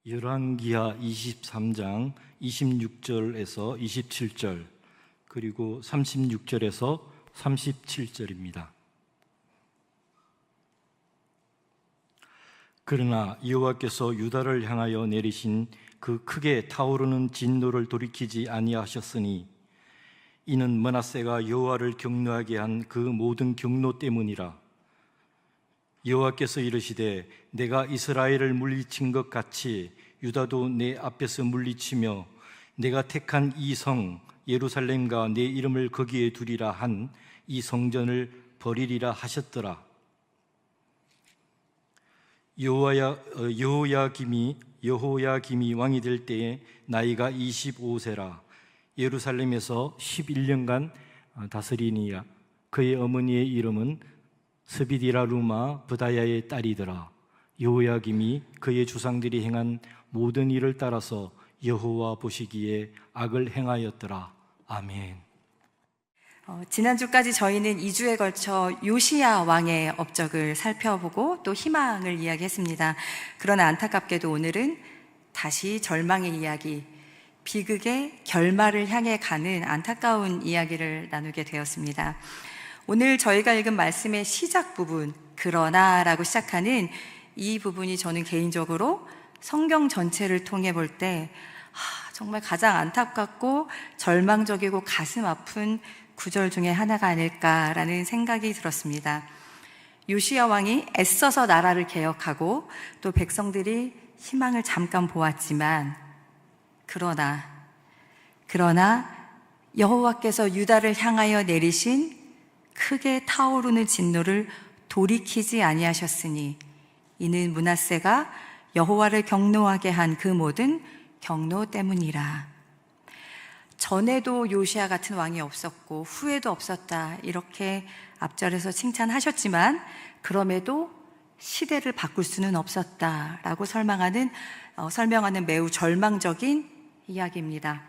열왕기하 23장 26절에서 27절 그리고 36절에서 37절입니다. 그러나 여호와께서 유다를 향하여 내리신 그 크게 타오르는 진노를 돌이키지 아니하셨으니 이는 므낫세가 여호와를 경노하게 한 그 모든 경노 때문이라. 여호와께서 이르시되 내가 이스라엘을 물리친 것 같이 유다도 내 앞에서 물리치며 내가 택한 이 성 예루살렘과 내 이름을 거기에 두리라 한 이 성전을 버리리라 하셨더라. 여호야김이 왕이 될 때에 나이가 25세라. 예루살렘에서 11년간 다스리니라. 그의 어머니의 이름은 스비디라 루마 브다야의 딸이더라. 여호야김이 그의 주상들이 행한 모든 일을 따라서 여호와 보시기에 악을 행하였더라. 아멘. 지난주까지 저희는 2주에 걸쳐 요시야 왕의 업적을 살펴보고 또 희망을 이야기했습니다. 그러나 안타깝게도 오늘은 다시 절망의 이야기, 비극의 결말을 향해 가는 안타까운 이야기를 나누게 되었습니다. 오늘 저희가 읽은 말씀의 시작 부분, 그러나라고 시작하는 이 부분이 저는 개인적으로 성경 전체를 통해 볼 때 정말 가장 안타깝고 절망적이고 가슴 아픈 구절 중에 하나가 아닐까라는 생각이 들었습니다. 요시야 왕이 애써서 나라를 개혁하고 또 백성들이 희망을 잠깐 보았지만 그러나 여호와께서 유다를 향하여 내리신 크게 타오르는 진노를 돌이키지 아니하셨으니 이는 므낫세가 여호와를 경노하게 한 그 모든 경노 때문이라. 전에도 요시야 같은 왕이 없었고 후에도 없었다, 이렇게 앞절에서 칭찬하셨지만 그럼에도 시대를 바꿀 수는 없었다라고 설명하는 매우 절망적인 이야기입니다.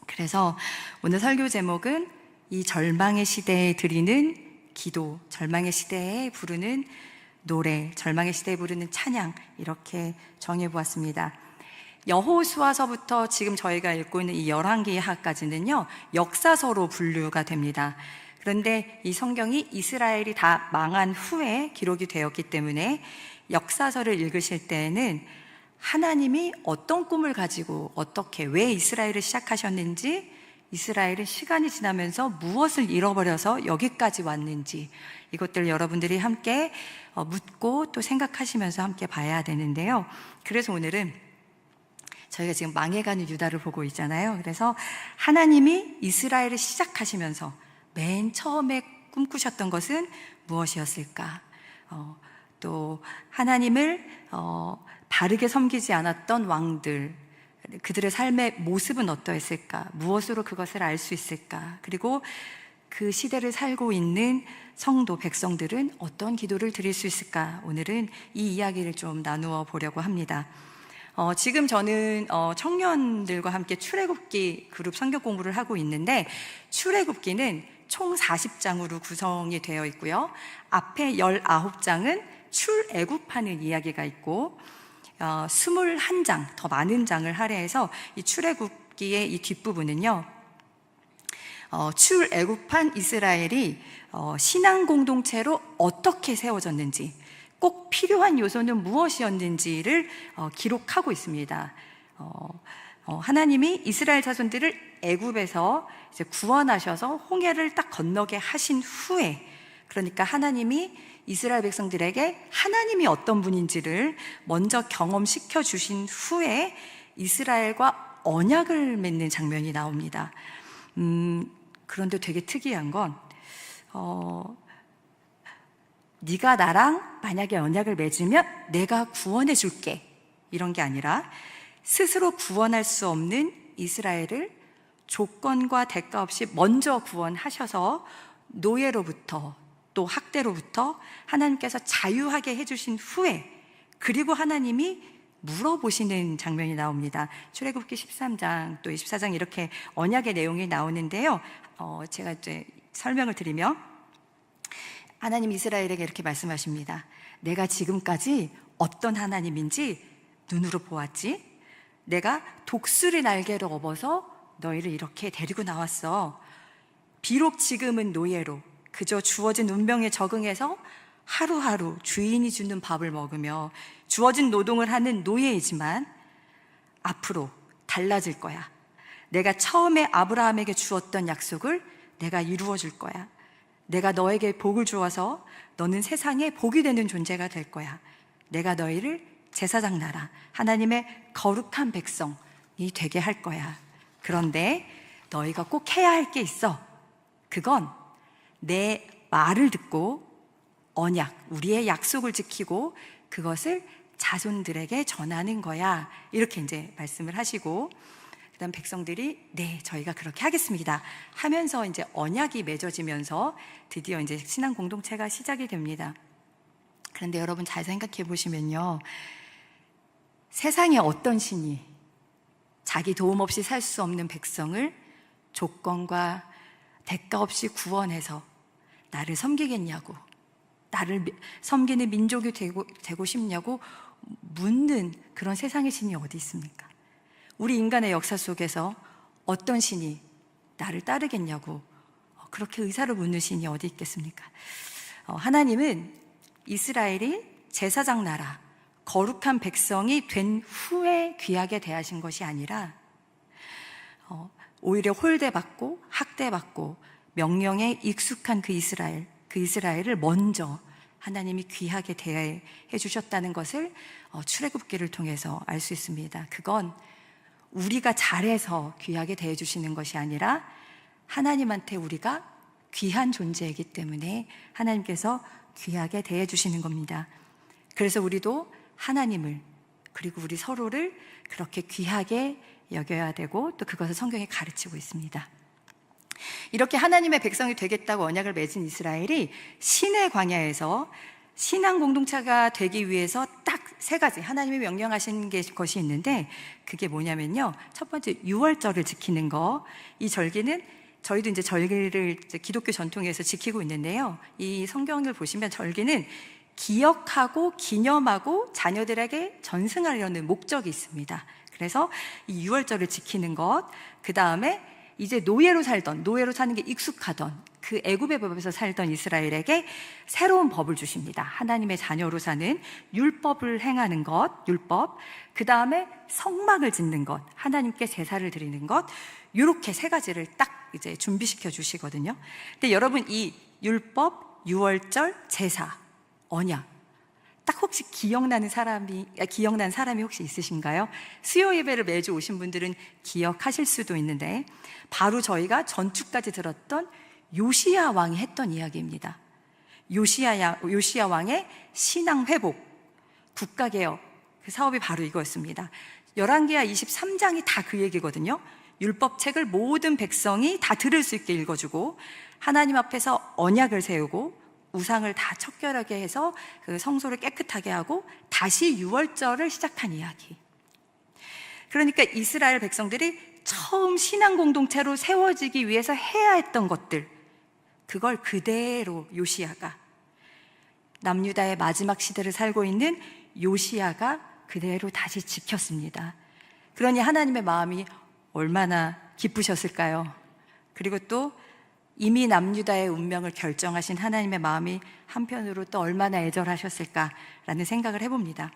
그래서 오늘 설교 제목은 이 절망의 시대에 드리는 기도, 절망의 시대에 부르는 노래, 절망의 시대에 부르는 찬양, 이렇게 정해보았습니다. 여호수아서부터 지금 저희가 읽고 있는 이 열왕기하까지는요, 역사서로 분류가 됩니다. 그런데 이 성경이 이스라엘이 다 망한 후에 기록이 되었기 때문에 역사서를 읽으실 때에는 하나님이 어떤 꿈을 가지고 어떻게, 왜 이스라엘을 시작하셨는지, 이스라엘은 시간이 지나면서 무엇을 잃어버려서 여기까지 왔는지, 이것들을 여러분들이 함께 묻고 또 생각하시면서 함께 봐야 되는데요. 그래서 오늘은 저희가 지금 망해가는 유다를 보고 있잖아요. 그래서 하나님이 이스라엘을 시작하시면서 맨 처음에 꿈꾸셨던 것은 무엇이었을까? 또 하나님을 바르게 섬기지 않았던 왕들, 그들의 삶의 모습은 어떠했을까? 무엇으로 그것을 알 수 있을까? 그리고 그 시대를 살고 있는 성도, 백성들은 어떤 기도를 드릴 수 있을까? 오늘은 이 이야기를 좀 나누어 보려고 합니다. 지금 저는 청년들과 함께 출애굽기 그룹 성경 공부를 하고 있는데, 출애굽기는 총 40장으로 구성이 되어 있고요. 앞에 19장은 출애굽하는 이야기가 있고 21장, 더 많은 장을 할애해서 이 출애굽기의 이 뒷부분은요, 출애굽한 이스라엘이 신앙 공동체로 어떻게 세워졌는지, 꼭 필요한 요소는 무엇이었는지를 기록하고 있습니다. 하나님이 이스라엘 자손들을 애굽에서 이제 구원하셔서 홍해를 딱 건너게 하신 후에, 그러니까 하나님이 이스라엘 백성들에게 하나님이 어떤 분인지를 먼저 경험시켜 주신 후에 이스라엘과 언약을 맺는 장면이 나옵니다. 그런데 되게 특이한 건 네가 나랑 만약에 언약을 맺으면 내가 구원해 줄게, 이런 게 아니라 스스로 구원할 수 없는 이스라엘을 조건과 대가 없이 먼저 구원하셔서 노예로부터 또 학대로부터 하나님께서 자유하게 해주신 후에, 그리고 하나님이 물어보시는 장면이 나옵니다. 출애굽기 13장 또 24장 이렇게 언약의 내용이 나오는데요. 제가 이제 설명을 드리며, 하나님 이스라엘에게 이렇게 말씀하십니다. 내가 지금까지 어떤 하나님인지 눈으로 보았지? 내가 독수리 날개를 업어서 너희를 이렇게 데리고 나왔어. 비록 지금은 노예로 그저 주어진 운명에 적응해서 하루하루 주인이 주는 밥을 먹으며 주어진 노동을 하는 노예이지만 앞으로 달라질 거야. 내가 처음에 아브라함에게 주었던 약속을 내가 이루어 줄 거야. 내가 너에게 복을 주어서 너는 세상에 복이 되는 존재가 될 거야. 내가 너희를 제사장 나라, 하나님의 거룩한 백성이 되게 할 거야. 그런데 너희가 꼭 해야 할 게 있어. 그건 내 말을 듣고 언약, 우리의 약속을 지키고 그것을 자손들에게 전하는 거야. 이렇게 이제 말씀을 하시고, 그다음 백성들이 네, 저희가 그렇게 하겠습니다 하면서 이제 언약이 맺어지면서 드디어 이제 신앙 공동체가 시작이 됩니다. 그런데 여러분 잘 생각해 보시면요, 세상에 어떤 신이 자기 도움 없이 살 수 없는 백성을 조건과 대가 없이 구원해서 나를 섬기겠냐고, 나를 섬기는 민족이 되고 싶냐고 묻는 그런 세상의 신이 어디 있습니까? 우리 인간의 역사 속에서 어떤 신이 나를 따르겠냐고 그렇게 의사를 묻는 신이 어디 있겠습니까? 하나님은 이스라엘이 제사장 나라, 거룩한 백성이 된 후에 귀하게 대하신 것이 아니라 오히려 홀대받고 학대받고 명령에 익숙한 그 이스라엘을 먼저 하나님이 귀하게 대해 주셨다는 것을 출애굽기를 통해서 알 수 있습니다. 그건 우리가 잘해서 귀하게 대해 주시는 것이 아니라 하나님한테 우리가 귀한 존재이기 때문에 하나님께서 귀하게 대해 주시는 겁니다. 그래서 우리도 하나님을, 그리고 우리 서로를 그렇게 귀하게 여겨야 되고, 또 그것을 성경에 가르치고 있습니다. 이렇게 하나님의 백성이 되겠다고 언약을 맺은 이스라엘이 시내 광야에서 신앙 공동체가 되기 위해서 딱 세 가지 하나님이 명령하신 것이 있는데, 그게 뭐냐면요, 첫 번째 유월절을 지키는 거. 이 절기는 저희도 이제 절기를 기독교 전통에서 지키고 있는데요, 이 성경을 보시면 절기는 기억하고 기념하고 자녀들에게 전승하려는 목적이 있습니다. 그래서 이 유월절을 지키는 것, 그 다음에 이제 노예로 사는 게 익숙하던 그 애굽의 법에서 살던 이스라엘에게 새로운 법을 주십니다. 하나님의 자녀로 사는 율법을 행하는 것, 율법. 그 다음에 성막을 짓는 것, 하나님께 제사를 드리는 것. 이렇게 세 가지를 딱 이제 준비시켜 주시거든요. 근데 여러분, 이 율법, 유월절, 제사, 언약, 딱 혹시 기억난 사람이 혹시 있으신가요? 수요 예배를 매주 오신 분들은 기억하실 수도 있는데, 바로 저희가 전주까지 들었던 요시야 왕이 했던 이야기입니다. 요시야 왕의 신앙 회복, 국가 개혁, 그 사업이 바로 이거였습니다. 열왕기하 23장이 다 그 얘기거든요. 율법책을 모든 백성이 다 들을 수 있게 읽어주고, 하나님 앞에서 언약을 세우고, 우상을 다 척결하게 해서 그 성소를 깨끗하게 하고 다시 유월절을 시작한 이야기. 그러니까 이스라엘 백성들이 처음 신앙 공동체로 세워지기 위해서 해야 했던 것들, 그걸 그대로 요시야가, 남유다의 마지막 시대를 살고 있는 요시야가 그대로 다시 지켰습니다. 그러니 하나님의 마음이 얼마나 기쁘셨을까요? 그리고 또 이미 남유다의 운명을 결정하신 하나님의 마음이 한편으로 또 얼마나 애절하셨을까라는 생각을 해봅니다.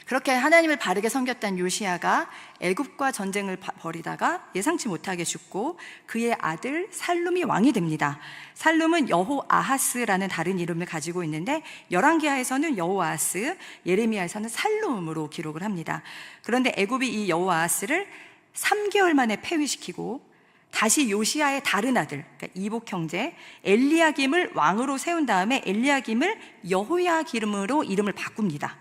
그렇게 하나님을 바르게 섬겼던 요시야가 애굽과 전쟁을 벌이다가 예상치 못하게 죽고 그의 아들 살룸이 왕이 됩니다. 살룸은 여호아하스라는 다른 이름을 가지고 있는데, 열왕기하에서는 여호아하스, 예레미야에서는 살룸으로 기록을 합니다. 그런데 애굽이 이 여호아하스를 3개월 만에 폐위시키고 다시 요시야의 다른 아들, 그러니까 이복 형제 엘리야김을 왕으로 세운 다음에 엘리야김을 여호야김으로 이름을 바꿉니다.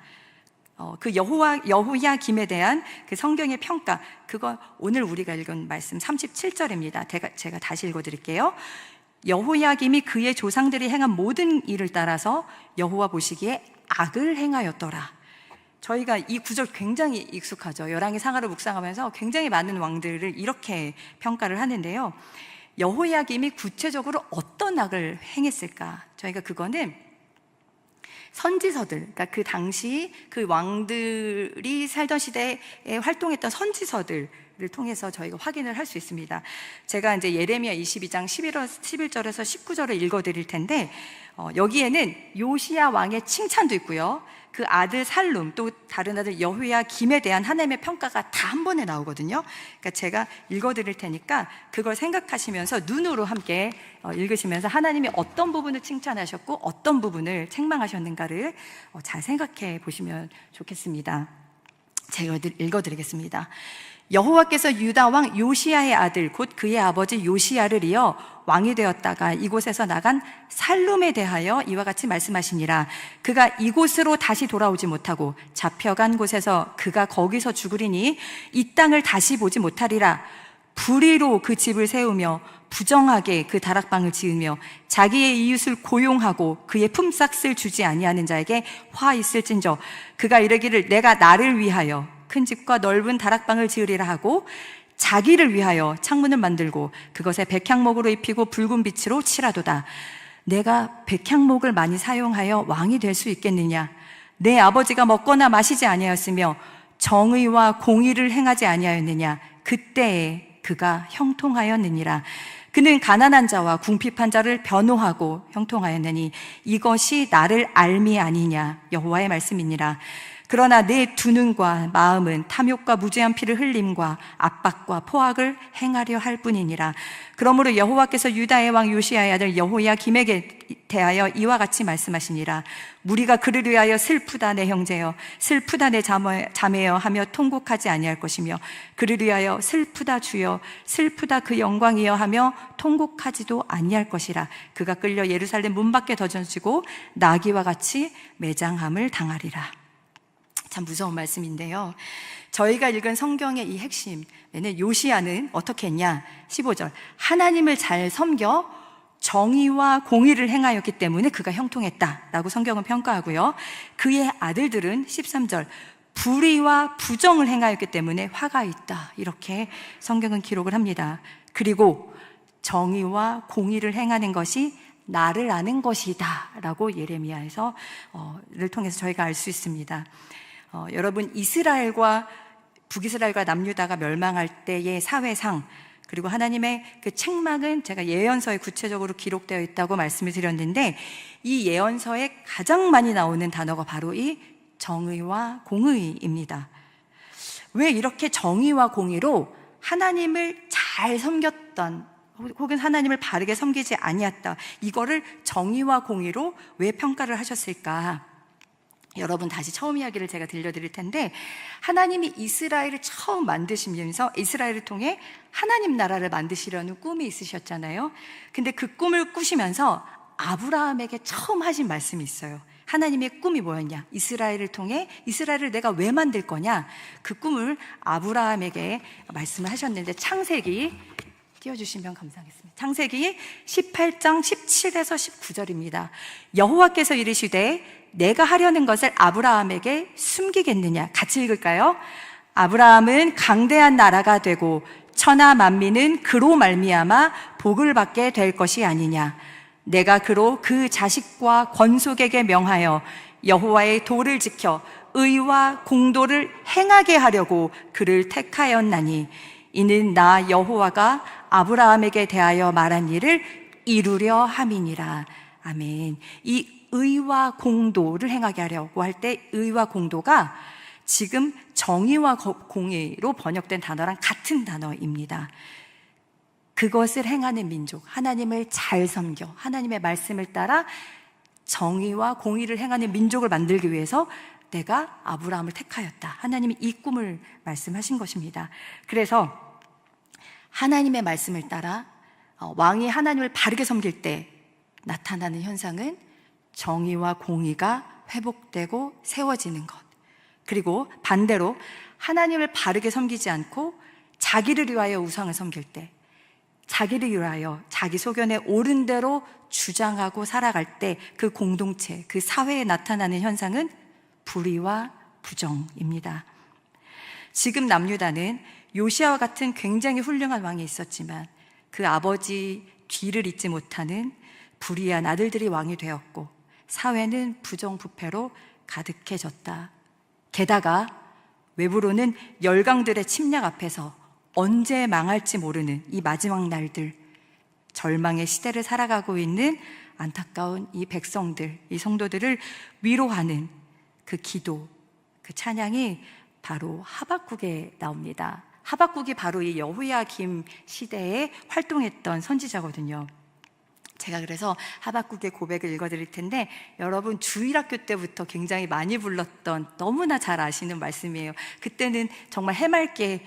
그 여호야김에 대한 그 성경의 평가, 그거 오늘 우리가 읽은 말씀 37절입니다. 제가 다시 읽어드릴게요. 여호야김이 그의 조상들이 행한 모든 일을 따라서 여호와 보시기에 악을 행하였더라. 저희가 이 구절 굉장히 익숙하죠. 열왕기 상하를 묵상하면서 굉장히 많은 왕들을 이렇게 평가를 하는데요, 여호야김이 구체적으로 어떤 악을 행했을까? 저희가 그거는 선지서들, 그러니까 그 당시 그 왕들이 살던 시대에 활동했던 선지서들을 통해서 저희가 확인을 할 수 있습니다. 제가 이제 예레미야 22장 11절에서 19절을 읽어드릴 텐데, 여기에는 요시야 왕의 칭찬도 있고요, 그 아들 살룸, 또 다른 아들 여호야김에 대한 하나님의 평가가 다 한 번에 나오거든요. 그러니까 제가 읽어드릴 테니까 그걸 생각하시면서 눈으로 함께 읽으시면서 하나님이 어떤 부분을 칭찬하셨고 어떤 부분을 책망하셨는가를 잘 생각해 보시면 좋겠습니다. 제가 읽어드리겠습니다. 여호와께서 유다 왕 요시야의 아들 곧 그의 아버지 요시야를 이어 왕이 되었다가 이곳에서 나간 살룸에 대하여 이와 같이 말씀하시니라. 그가 이곳으로 다시 돌아오지 못하고 잡혀간 곳에서 그가 거기서 죽으리니 이 땅을 다시 보지 못하리라. 불의로 그 집을 세우며 부정하게 그 다락방을 지으며 자기의 이웃을 고용하고 그의 품삯을 주지 아니하는 자에게 화 있을진저 그가 이르기를 내가 나를 위하여 큰 집과 넓은 다락방을 지으리라 하고 자기를 위하여 창문을 만들고 그것에 백향목으로 입히고 붉은 빛으로 칠하도다. 내가 백향목을 많이 사용하여 왕이 될 수 있겠느냐? 내 아버지가 먹거나 마시지 아니하였으며 정의와 공의를 행하지 아니하였느냐? 그때에 그가 형통하였느니라. 그는 가난한 자와 궁핍한 자를 변호하고 형통하였느니 이것이 나를 알미 아니냐? 여호와의 말씀이니라. 그러나 내 두 눈과 마음은 탐욕과 무죄한 피를 흘림과 압박과 포악을 행하려 할 뿐이니라. 그러므로 여호와께서 유다의 왕 요시야의 아들 여호야김에게 대하여 이와 같이 말씀하시니라. 무리가 그를 위하여 슬프다 내 형제여, 슬프다 내 자매여 하며 통곡하지 아니할 것이며 그를 위하여 슬프다 주여, 슬프다 그 영광이여 하며 통곡하지도 아니할 것이라. 그가 끌려 예루살렘 문 밖에 던져지고 나귀와 같이 매장함을 당하리라. 참 무서운 말씀인데요, 저희가 읽은 성경의 이 핵심에는 요시야는 어떻게 했냐? 15절, 하나님을 잘 섬겨 정의와 공의를 행하였기 때문에 그가 형통했다라고 성경은 평가하고요, 그의 아들들은 13절, 불의와 부정을 행하였기 때문에 화가 있다, 이렇게 성경은 기록을 합니다. 그리고 정의와 공의를 행하는 것이 나를 아는 것이다 라고 예레미야에서 를 통해서 저희가 알 수 있습니다. 여러분, 이스라엘과 북이스라엘과 남유다가 멸망할 때의 사회상, 그리고 하나님의 그 책망은 제가 예언서에 구체적으로 기록되어 있다고 말씀을 드렸는데, 이 예언서에 가장 많이 나오는 단어가 바로 이 정의와 공의입니다. 왜 이렇게 정의와 공의로 하나님을 잘 섬겼던, 혹은 하나님을 바르게 섬기지 아니했다, 이거를 정의와 공의로 왜 평가를 하셨을까? 여러분, 다시 처음 이야기를 제가 들려드릴 텐데, 하나님이 이스라엘을 처음 만드시면서 이스라엘을 통해 하나님 나라를 만드시려는 꿈이 있으셨잖아요. 근데 그 꿈을 꾸시면서 아브라함에게 처음 하신 말씀이 있어요. 하나님의 꿈이 뭐였냐? 이스라엘을 통해 이스라엘을 내가 왜 만들 거냐? 그 꿈을 아브라함에게 말씀을 하셨는데, 창세기 띄워주시면 감사하겠습니다. 창세기 18장 17에서 19절입니다. 여호와께서 이르시되 내가 하려는 것을 아브라함에게 숨기겠느냐? 같이 읽을까요? 아브라함은 강대한 나라가 되고 천하 만민은 그로 말미암아 복을 받게 될 것이 아니냐? 내가 그로 그 자식과 권속에게 명하여 여호와의 도를 지켜 의와 공도를 행하게 하려고 그를 택하였나니 이는 나 여호와가 아브라함에게 대하여 말한 일을 이루려 함이니라. 아멘. 이 의와 공도를 행하게 하려고 할 때 의와 공도가 지금 정의와 공의로 번역된 단어랑 같은 단어입니다. 그것을 행하는 민족, 하나님을 잘 섬겨 하나님의 말씀을 따라 정의와 공의를 행하는 민족을 만들기 위해서 내가 아브라함을 택하였다. 하나님이 이 꿈을 말씀하신 것입니다. 그래서 하나님의 말씀을 따라 왕이 하나님을 바르게 섬길 때 나타나는 현상은 정의와 공의가 회복되고 세워지는 것, 그리고 반대로 하나님을 바르게 섬기지 않고 자기를 위하여 우상을 섬길 때, 자기를 위하여 자기 소견에 옳은 대로 주장하고 살아갈 때 그 공동체, 그 사회에 나타나는 현상은 불의와 부정입니다. 지금 남유다는 요시아와 같은 굉장히 훌륭한 왕이 있었지만 그 아버지 뒤를 잇지 못하는 불의한 아들들이 왕이 되었고, 사회는 부정부패로 가득해졌다. 게다가 외부로는 열강들의 침략 앞에서 언제 망할지 모르는 이 마지막 날들, 절망의 시대를 살아가고 있는 안타까운 이 백성들, 이 성도들을 위로하는 그 기도, 그 찬양이 바로 하박국에 나옵니다. 하박국이 바로 이 여호야김 시대에 활동했던 선지자거든요. 제가 그래서 하박국의 고백을 읽어드릴 텐데, 여러분 주일학교 때부터 굉장히 많이 불렀던, 너무나 잘 아시는 말씀이에요. 그때는 정말 해맑게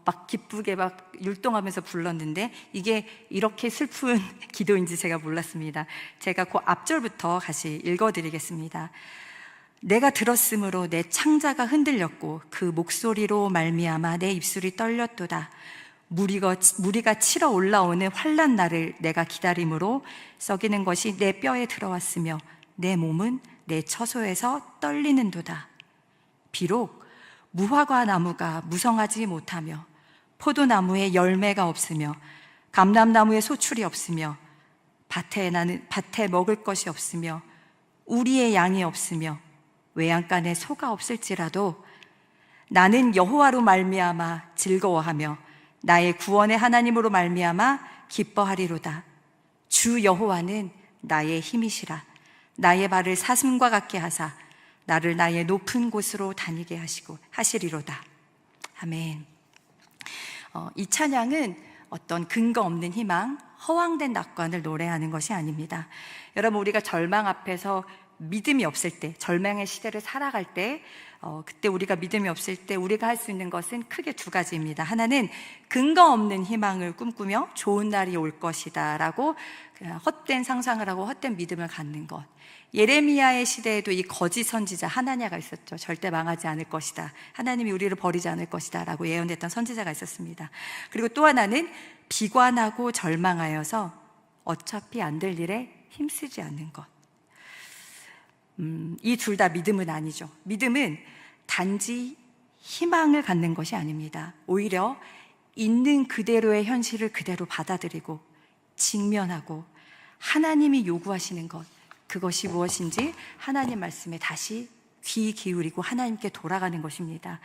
막 기쁘게 막 율동하면서 불렀는데 이게 이렇게 슬픈 기도인지 제가 몰랐습니다. 제가 그 앞절부터 다시 읽어드리겠습니다. 내가 들었으므로 내 창자가 흔들렸고 그 목소리로 말미암아 내 입술이 떨렸도다. 무리가 치러 올라오는 환난 날을 내가 기다림으로 썩이는 것이 내 뼈에 들어왔으며 내 몸은 내 처소에서 떨리는도다. 비록 무화과 나무가 무성하지 못하며 포도나무에 열매가 없으며 감람나무에 소출이 없으며 밭에 먹을 것이 없으며 우리의 양이 없으며 외양간에 소가 없을지라도 나는 여호와로 말미암아 즐거워하며 나의 구원의 하나님으로 말미암아 기뻐하리로다. 주 여호와는 나의 힘이시라. 나의 발을 사슴과 같게 하사 나를 나의 높은 곳으로 다니게 하시리로다. 아멘. 이 찬양은 어떤 근거 없는 희망, 허황된 낙관을 노래하는 것이 아닙니다. 여러분, 우리가 절망 앞에서 믿음이 없을 때, 절망의 시대를 살아갈 때, 그때 우리가 믿음이 없을 때 우리가 할 수 있는 것은 크게 두 가지입니다. 하나는 근거 없는 희망을 꿈꾸며 좋은 날이 올 것이다 라고 헛된 상상을 하고 헛된 믿음을 갖는 것. 예레미야의 시대에도 이 거짓 선지자 하나냐가 있었죠. 절대 망하지 않을 것이다, 하나님이 우리를 버리지 않을 것이다 라고 예언했던 선지자가 있었습니다. 그리고 또 하나는 비관하고 절망하여서 어차피 안 될 일에 힘쓰지 않는 것. 이 둘 다 믿음은 아니죠. 믿음은 단지 희망을 갖는 것이 아닙니다. 오히려 있는 그대로의 현실을 그대로 받아들이고 직면하고 하나님이 요구하시는 것, 그것이 무엇인지 하나님 말씀에 다시 귀 기울이고 하나님께 돌아가는 것입니다.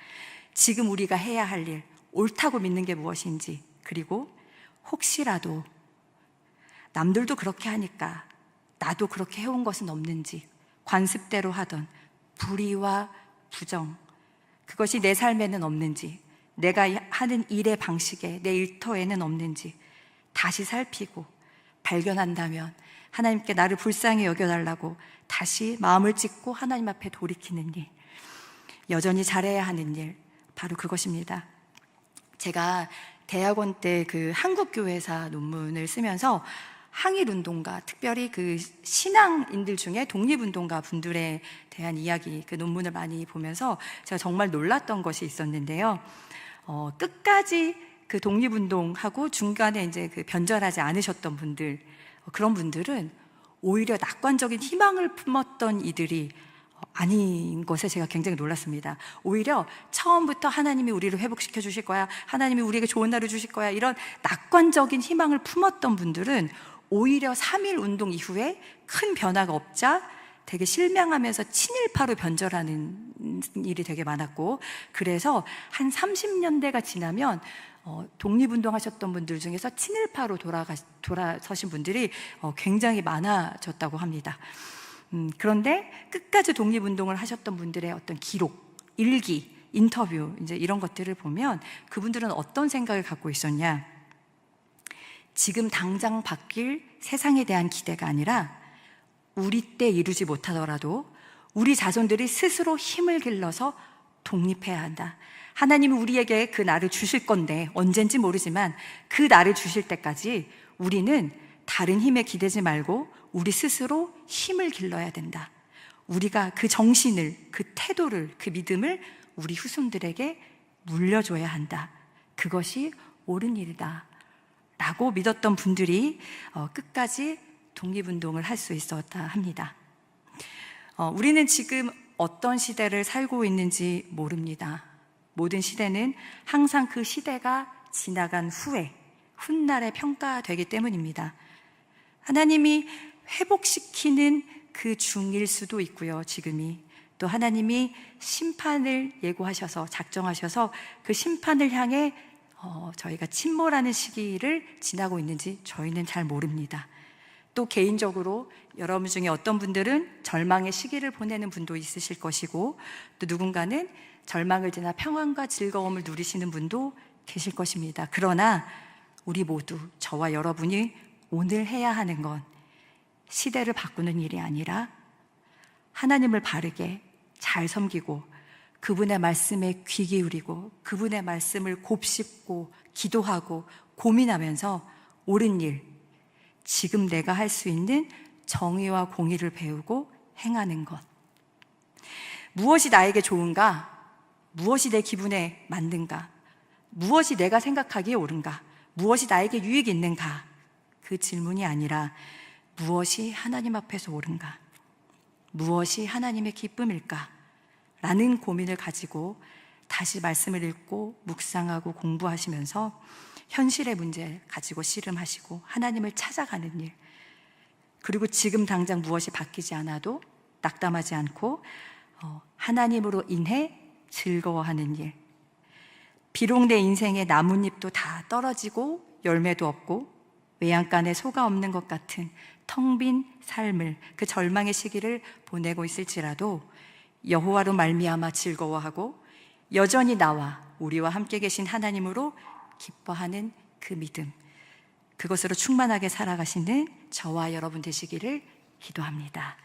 지금 우리가 해야 할 일, 옳다고 믿는 게 무엇인지, 그리고 혹시라도 남들도 그렇게 하니까 나도 그렇게 해온 것은 없는지, 관습대로 하던 불의와 부정, 그것이 내 삶에는 없는지, 내가 하는 일의 방식에, 내 일터에는 없는지 다시 살피고 발견한다면 하나님께 나를 불쌍히 여겨달라고 다시 마음을 찢고 하나님 앞에 돌이키는 일, 여전히 잘해야 하는 일, 바로 그것입니다. 제가 대학원 때 그 한국교회사 논문을 쓰면서 항일운동가, 특별히 그 신앙인들 중에 독립운동가 분들에 대한 이야기, 그 논문을 많이 보면서 제가 정말 놀랐던 것이 있었는데요. 끝까지 그 독립운동하고 중간에 이제 그 변절하지 않으셨던 분들, 그런 분들은 오히려 낙관적인 희망을 품었던 이들이 아닌 것에 제가 굉장히 놀랐습니다. 오히려 처음부터 하나님이 우리를 회복시켜 주실 거야, 하나님이 우리에게 좋은 날을 주실 거야, 이런 낙관적인 희망을 품었던 분들은 오히려 3.1 운동 이후에 큰 변화가 없자 되게 실망하면서 친일파로 변절하는 일이 되게 많았고, 그래서 한 30년대가 지나면 독립운동 하셨던 분들 중에서 친일파로 돌아서신 분들이 굉장히 많아졌다고 합니다. 그런데 끝까지 독립운동을 하셨던 분들의 어떤 기록, 일기, 인터뷰, 이제 이런 것들을 보면 그분들은 어떤 생각을 갖고 있었냐? 지금 당장 바뀔 세상에 대한 기대가 아니라 우리 때 이루지 못하더라도 우리 자손들이 스스로 힘을 길러서 독립해야 한다. 하나님이 우리에게 그 날을 주실 건데 언젠지 모르지만 그 날을 주실 때까지 우리는 다른 힘에 기대지 말고 우리 스스로 힘을 길러야 된다. 우리가 그 정신을, 그 태도를, 그 믿음을 우리 후손들에게 물려줘야 한다. 그것이 옳은 일이다 라고 믿었던 분들이 끝까지 독립운동을 할 수 있었다 합니다. 우리는 지금 어떤 시대를 살고 있는지 모릅니다. 모든 시대는 항상 그 시대가 지나간 후에 훗날에 평가되기 때문입니다. 하나님이 회복시키는 그 중일 수도 있고요. 지금이 또 하나님이 심판을 예고하셔서 작정하셔서 그 심판을 향해 저희가 침몰하는 시기를 지나고 있는지 저희는 잘 모릅니다. 또 개인적으로 여러분 중에 어떤 분들은 절망의 시기를 보내는 분도 있으실 것이고, 또 누군가는 절망을 지나 평안과 즐거움을 누리시는 분도 계실 것입니다. 그러나 우리 모두, 저와 여러분이 오늘 해야 하는 건 시대를 바꾸는 일이 아니라 하나님을 바르게 잘 섬기고 그분의 말씀에 귀 기울이고 그분의 말씀을 곱씹고 기도하고 고민하면서 옳은 일, 지금 내가 할 수 있는 정의와 공의를 배우고 행하는 것. 무엇이 나에게 좋은가? 무엇이 내 기분에 맞는가? 무엇이 내가 생각하기에 옳은가? 무엇이 나에게 유익이 있는가? 그 질문이 아니라 무엇이 하나님 앞에서 옳은가? 무엇이 하나님의 기쁨일까? 라는 고민을 가지고 다시 말씀을 읽고 묵상하고 공부하시면서 현실의 문제 가지고 씨름하시고 하나님을 찾아가는 일, 그리고 지금 당장 무엇이 바뀌지 않아도 낙담하지 않고 하나님으로 인해 즐거워하는 일. 비록 내 인생의 나뭇잎도 다 떨어지고 열매도 없고 외양간에 소가 없는 것 같은 텅 빈 삶을, 그 절망의 시기를 보내고 있을지라도 여호와로 말미암아 즐거워하고 여전히 나와 우리와 함께 계신 하나님으로 기뻐하는 그 믿음, 그것으로 충만하게 살아가시는 저와 여러분 되시기를 기도합니다.